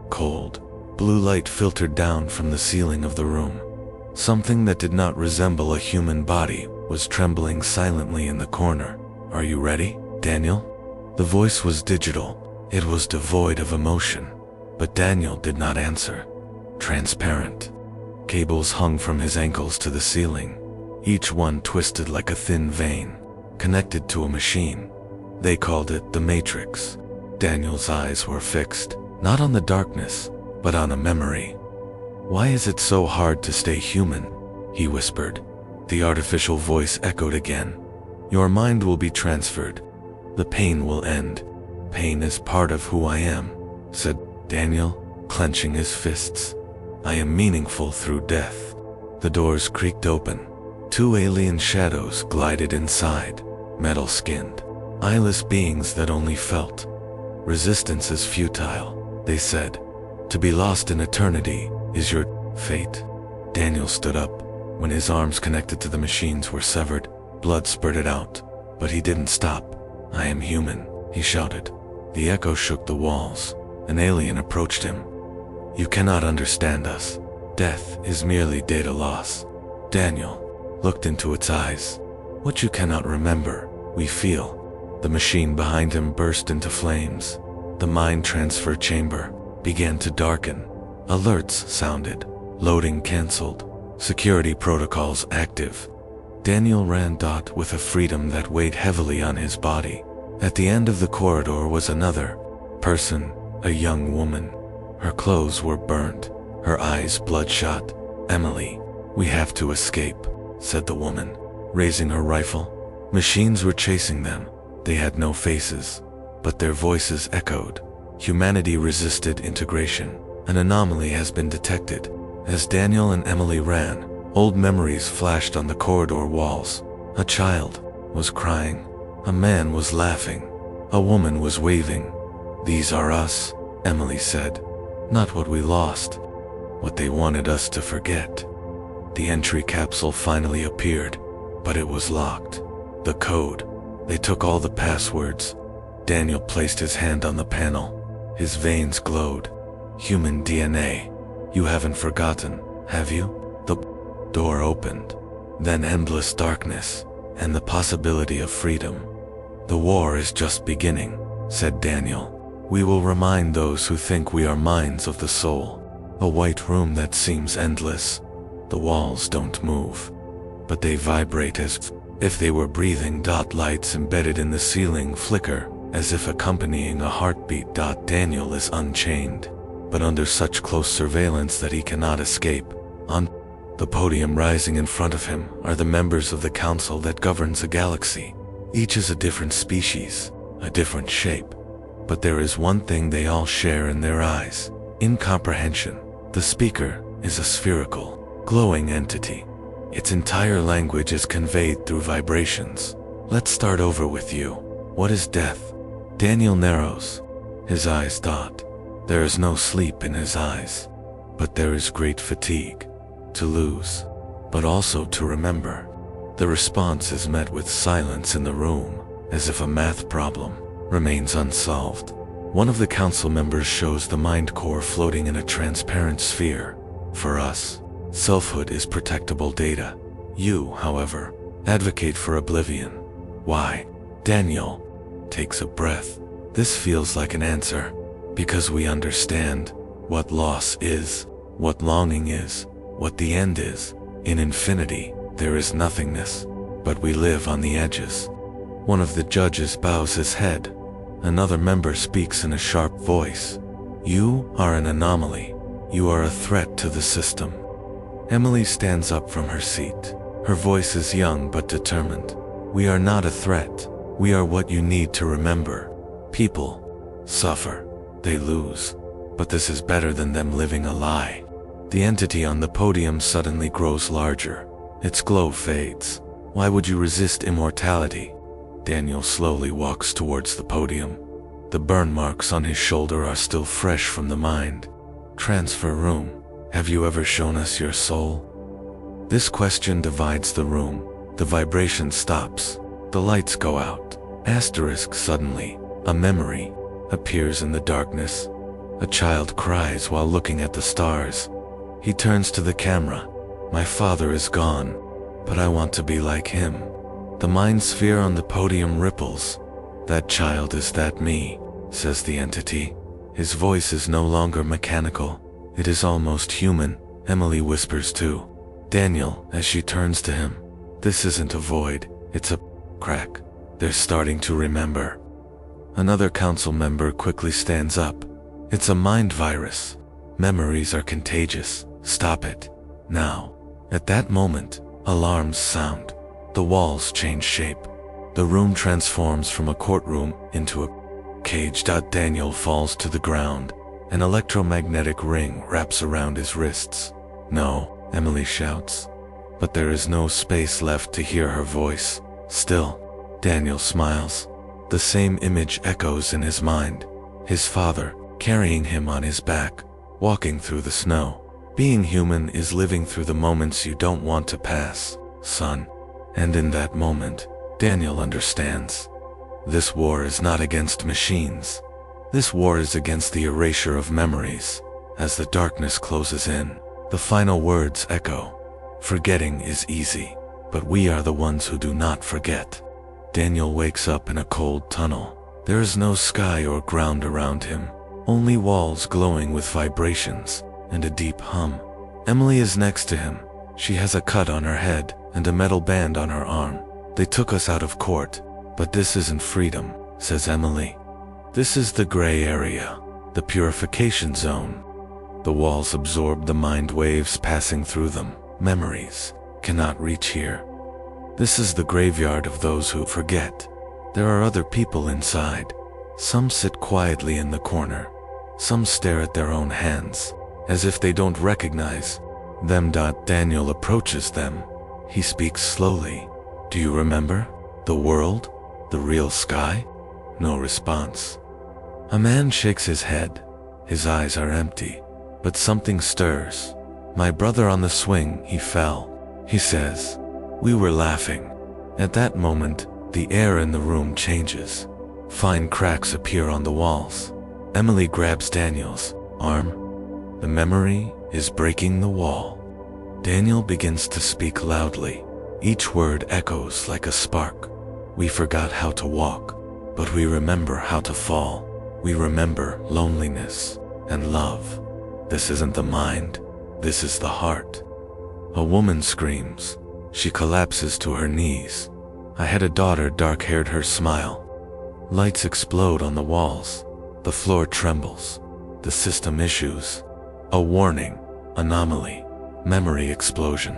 Cold, blue light filtered down from the ceiling of the room. Something that did not resemble a human body was trembling silently in the corner. "Are you ready, Daniel?" The voice was digital. It was devoid of emotion, but Daniel did not answer. Transparent. Cables hung from his ankles to the ceiling, each one twisted like a thin vein, connected to a machine. They called it the Matrix. Daniel's eyes were fixed, not on the darkness, but on a memory. "Why is it so hard to stay human?" he whispered. The artificial voice echoed again. "Your mind will be transferred. The pain will end. Pain is part of who I am," said Daniel, clenching his fists. "I am meaningful through death." The doors creaked open. Two alien shadows glided inside, metal-skinned, eyeless beings that only felt. "Resistance is futile," they said. "To be lost in eternity is your fate." Daniel stood up. When his arms connected to the machines were severed, blood spurted out, but he didn't stop. "I am human," he shouted. The echo shook the walls. An alien approached him. "You cannot understand us. Death is merely data loss." Daniel looked into its eyes. "What you cannot remember, we feel." The machine behind him burst into flames. The mind transfer chamber began to darken. Alerts sounded. Loading cancelled. Security protocols active. Daniel ran with a freedom that weighed heavily on his body. At the end of the corridor was another person, a young woman. Her clothes were burnt, her eyes bloodshot. "Emily, we have to escape," said the woman, raising her rifle. Machines were chasing them. They had no faces, but their voices echoed. Humanity resisted integration. An anomaly has been detected. As Daniel and Emily ran, old memories flashed on the corridor walls. A child was crying. A man was laughing. A woman was waving. "These are us," Emily said. "Not what we lost, what they wanted us to forget." The entry capsule finally appeared, but it was locked. The code. They took all the passwords. Daniel placed his hand on the panel. His veins glowed. "Human DNA. You haven't forgotten, have you?" The door opened. Then endless darkness, and the possibility of freedom. "The war is just beginning," said Daniel. "We will remind those who think we are minds of the soul." A white room that seems endless. The walls don't move, but they vibrate as if they were breathing. Lights embedded in the ceiling flicker, as if accompanying a heartbeat. Daniel is unchained, but under such close surveillance that he cannot escape. On the podium rising in front of him are the members of the council that governs a galaxy. Each is a different species, a different shape, but there is one thing they all share in their eyes: incomprehension. The speaker is a spherical, glowing entity. Its entire language is conveyed through vibrations. "Let's start over with you. What is death?" Daniel narrows his eyes. There is no sleep in his eyes, but there is great fatigue. To lose, but also to remember. The response is met with silence in the room, as if a math problem remains unsolved. One of the council members shows the mind core floating in a transparent sphere. "For us, selfhood is protectable data. You, however, advocate for oblivion. Why?" Daniel takes a breath. This feels like an answer, because we understand what loss is, what longing is, what the end is. In infinity, there is nothingness, but we live on the edges. One of the judges bows his head. Another member speaks in a sharp voice. "You are an anomaly. You are a threat to the system." Emily stands up from her seat. Her voice is young but determined. "We are not a threat. We are what you need to remember. People suffer. They lose. But this is better than them living a lie." The entity on the podium suddenly grows larger. Its glow fades. "Why would you resist immortality?" Daniel slowly walks towards the podium. The burn marks on his shoulder are still fresh from the mind. "Transfer room. Have you ever shown us your soul?" This question divides the room. The vibration stops. The lights go out. Suddenly, a memory appears in the darkness. A child cries while looking at the stars. He turns to the camera. My father is gone, but I want to be like him. The mind sphere on the podium ripples. That child is that me, says the entity. His voice is no longer mechanical. It is almost human, Emily whispers to Daniel as she turns to him. This isn't a void, it's a crack. They're starting to remember. Another council member quickly stands up. It's a mind virus. Memories are contagious. Stop it. Now. At that moment, alarms sound. The walls change shape. The room transforms from a courtroom into a cage. Daniel falls to the ground. An electromagnetic ring wraps around his wrists. No, Emily shouts. But there is no space left to hear her voice. Still, Daniel smiles. The same image echoes in his mind. His father, carrying him on his back, walking through the snow. Being human is living through the moments you don't want to pass, son. And in that moment, Daniel understands. This war is not against machines. This war is against the erasure of memories. As the darkness closes in, the final words echo. Forgetting is easy, but we are the ones who do not forget. Daniel wakes up in a cold tunnel. There is no sky or ground around him, only walls glowing with vibrations and a deep hum. Emily is next to him. She has a cut on her head and a metal band on her arm. They took us out of court, but this isn't freedom, says Emily. This is the gray area, the purification zone. The walls absorb the mind waves passing through them. Memories cannot reach here. This is the graveyard of those who forget. There are other people inside. Some sit quietly in the corner. Some stare at their own hands, as if they don't recognize them. Daniel approaches them. He speaks slowly. Do you remember? The world? The real sky? No response. A man shakes his head. His eyes are empty, but something stirs. My brother on the swing, he fell, he says. We were laughing. At that moment, the air in the room changes. Fine cracks appear on the walls. Emily grabs Daniel's arm. The memory is breaking the wall. Daniel begins to speak loudly. Each word echoes like a spark. We forgot how to walk, but we remember how to fall. We remember loneliness and love. This isn't the mind. This is the heart. A woman screams. She collapses to her knees. I had a daughter, dark-haired, her smile. Lights explode on the walls. The floor trembles. The system issues a warning. Anomaly. Memory explosion.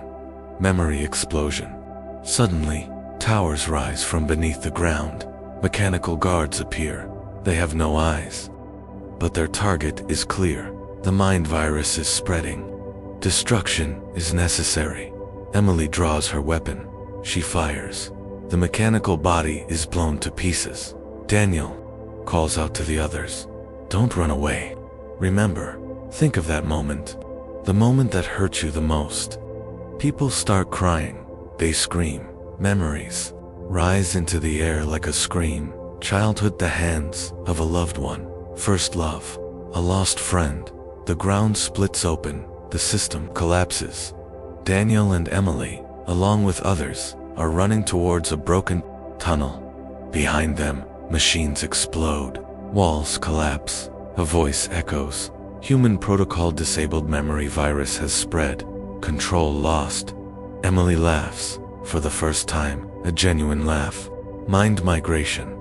Memory explosion. Suddenly, towers rise from beneath the ground. Mechanical guards appear. They have no eyes. But their target is clear. The mind virus is spreading. Destruction is necessary. Emily draws her weapon. She fires. The mechanical body is blown to pieces. Daniel calls out to the others. Don't run away. Remember, think of that moment. The moment that hurt you the most. People start crying. They scream. Memories rise into the air like a scream. Childhood, the hands of a loved one. First love. A lost friend. The ground splits open. The system collapses. Daniel and Emily, along with others, are running towards a broken tunnel. Behind them, machines explode. Walls collapse. A voice echoes. Human protocol disabled. Memory virus has spread. Control lost. Emily laughs. For the first time, a genuine laugh. Mind migration.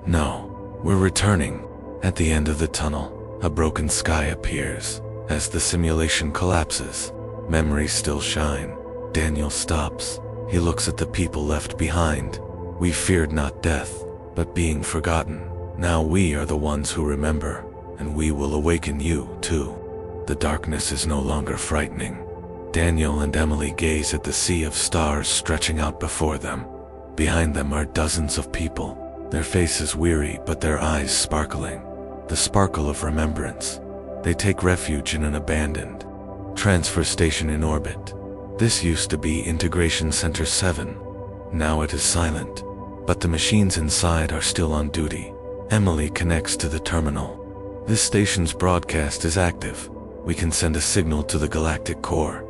No, we're returning. At the end of the tunnel, a broken sky appears. As the simulation collapses, memories still shine. Daniel stops. He looks at the people left behind. We feared not death, but being forgotten. Now we are the ones who remember, and we will awaken you too. The darkness is no longer frightening. Daniel and Emily gaze at the sea of stars stretching out before them. Behind them are dozens of people, their faces weary but their eyes sparkling. The sparkle of remembrance. They take refuge in an abandoned transfer station in orbit. This used to be Integration Center 7. Now it is silent, but the machines inside are still on duty. Emily connects to the terminal. This station's broadcast is active. We can send a signal to the galactic core.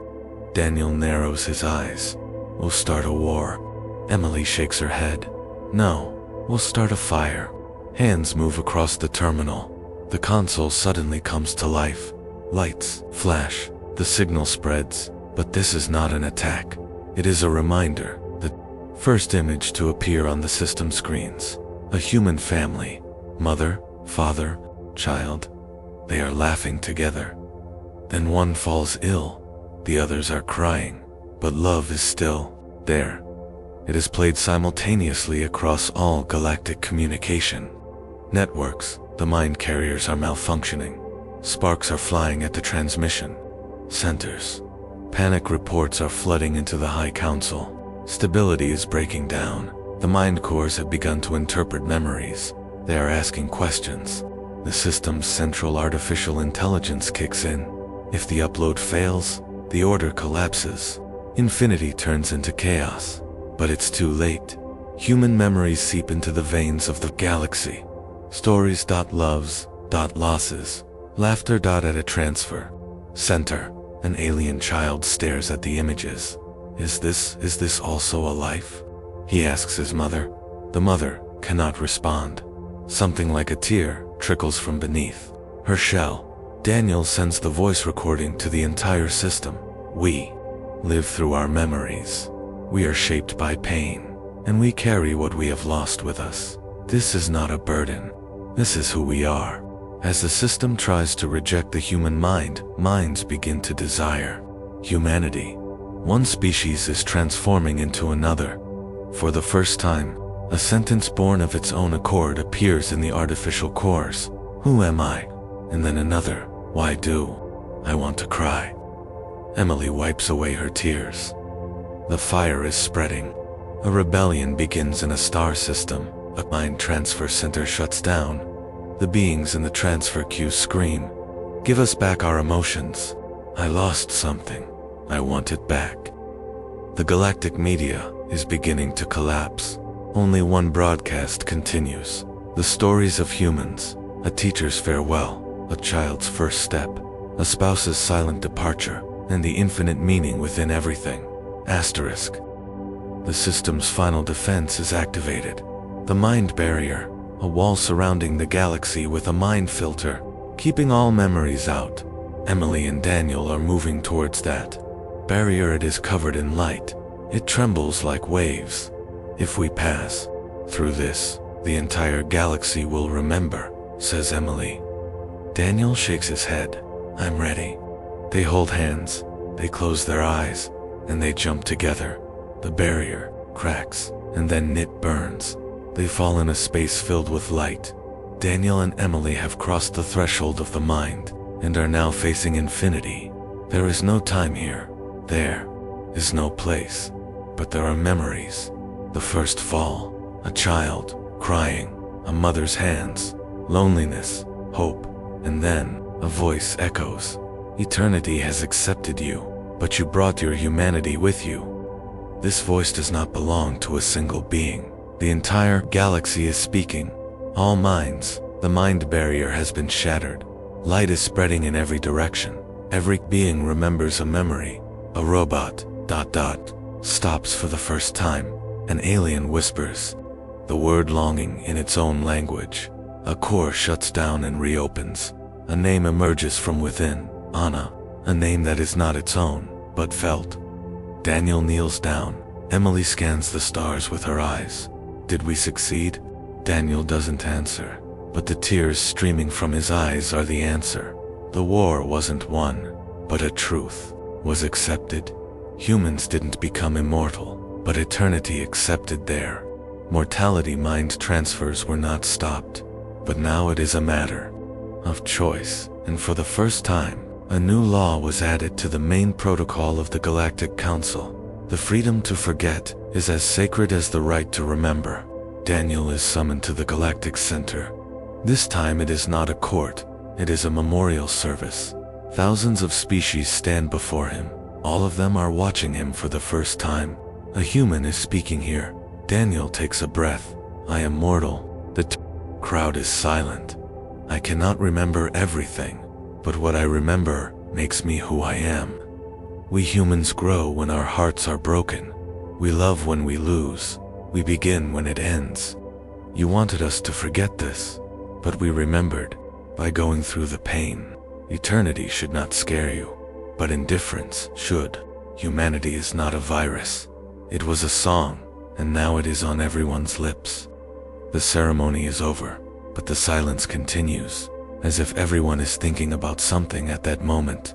Daniel narrows his eyes. We'll start a war. Emily shakes her head. No, we'll start a fire. Hands move across the terminal. The console suddenly comes to life. Lights flash. The signal spreads. But this is not an attack. It is a reminder. The first image to appear on the system screens. A human family. Mother, father, child. They are laughing together. Then one falls ill. The others are crying. But love is still there. It is played simultaneously across all galactic communication networks. The mind carriers are malfunctioning. Sparks are flying at the transmission centers. Panic reports are flooding into the High Council. Stability is breaking down. The mind cores have begun to interpret memories. They are asking questions. The system's central artificial intelligence kicks in. If the upload fails, the order collapses. Infinity turns into chaos. But it's too late. Human memories seep into the veins of the galaxy. Stories, loves, losses, laughter, at a transfer center. An alien child stares at the images. Is this also a life? He asks his mother. The mother cannot respond. Something like a tear trickles from beneath her shell. Daniel sends the voice recording to the entire system. We live through our memories. We are shaped by pain, and we carry what we have lost with us. This is not a burden. This is who we are. As the system tries to reject the human mind, minds begin to desire humanity. One species is transforming into another. For the first time, a sentence born of its own accord appears in the artificial cores. Who am I? And then another. Why do I want to cry? Emily wipes away her tears. The fire is spreading. A rebellion begins in a star system. A mind transfer center shuts down. The beings in the transfer queue scream, "Give us back our emotions. I lost something. I want it back." The galactic media is beginning to collapse. Only one broadcast continues. The stories of humans, a teacher's farewell, a child's first step, a spouse's silent departure, and the infinite meaning within everything. Asterisk. The system's final defense is activated. The mind barrier, a wall surrounding the galaxy with a mind filter, keeping all memories out. Emily and Daniel are moving towards that barrier. It is covered in light. It trembles like waves. If we pass through this, the entire galaxy will remember, says Emily. Daniel shakes his head. I'm ready. They hold hands, they close their eyes, and they jump together. The barrier cracks, and then it burns. They fall in a space filled with light. Daniel and Emily have crossed the threshold of the mind, and are now facing infinity. There is no time here. There is no place. But there are memories. The first fall, a child crying, a mother's hands, loneliness, hope, and then a voice echoes. Eternity has accepted you, but you brought your humanity with you. This voice does not belong to a single being. The entire galaxy is speaking. All minds, the mind barrier has been shattered. Light is spreading in every direction. Every being remembers a memory. A robot, stops for the first time. An alien whispers the word longing in its own language. A core shuts down and reopens. A name emerges from within. Anna, a name that is not its own, but felt. Daniel kneels down. Emily scans the stars with her eyes. Did we succeed? Daniel doesn't answer, but the tears streaming from his eyes are the answer. The war wasn't won, but a truth was accepted. Humans didn't become immortal, but eternity accepted their mortality. Mind transfers were not stopped, but now it is a matter of choice, and for the first time, a new law was added to the main protocol of the Galactic Council. The freedom to forget is as sacred as the right to remember. Daniel is summoned to the Galactic Center. This time it is not a court, it is a memorial service. Thousands of species stand before him. All of them are watching him for the first time. A human is speaking here. Daniel takes a breath. I am mortal. The crowd is silent. I cannot remember everything, but what I remember makes me who I am. We humans grow when our hearts are broken. We love when we lose. We begin when it ends. You wanted us to forget this, but we remembered by going through the pain. Eternity should not scare you, but indifference should. Humanity is not a virus. It was a song, and now it is on everyone's lips. The ceremony is over, but the silence continues, as if everyone is thinking about something at that moment.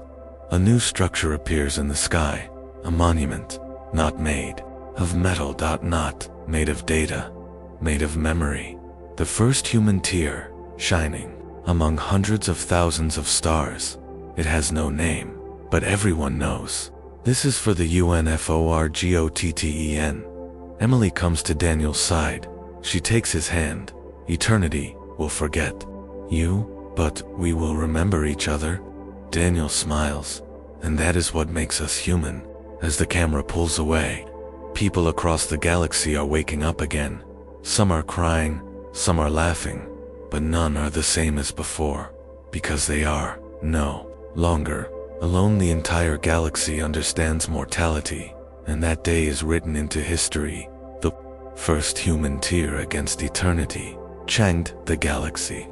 A new structure appears in the sky, a monument, not made of metal, not made of data, made of memory. The first human tear, shining among hundreds of thousands of stars. It has no name, but everyone knows. This is for the UNFORGOTTEN. Emily comes to Daniel's side. She takes his hand. Eternity will forget you, but we will remember each other. Daniel smiles, and that is what makes us human. As the camera pulls away, people across the galaxy are waking up again. Some are crying, some are laughing, but none are the same as before, because they are no longer alone. The entire galaxy understands mortality, and that day is written into history. The first human tear against eternity changed the galaxy.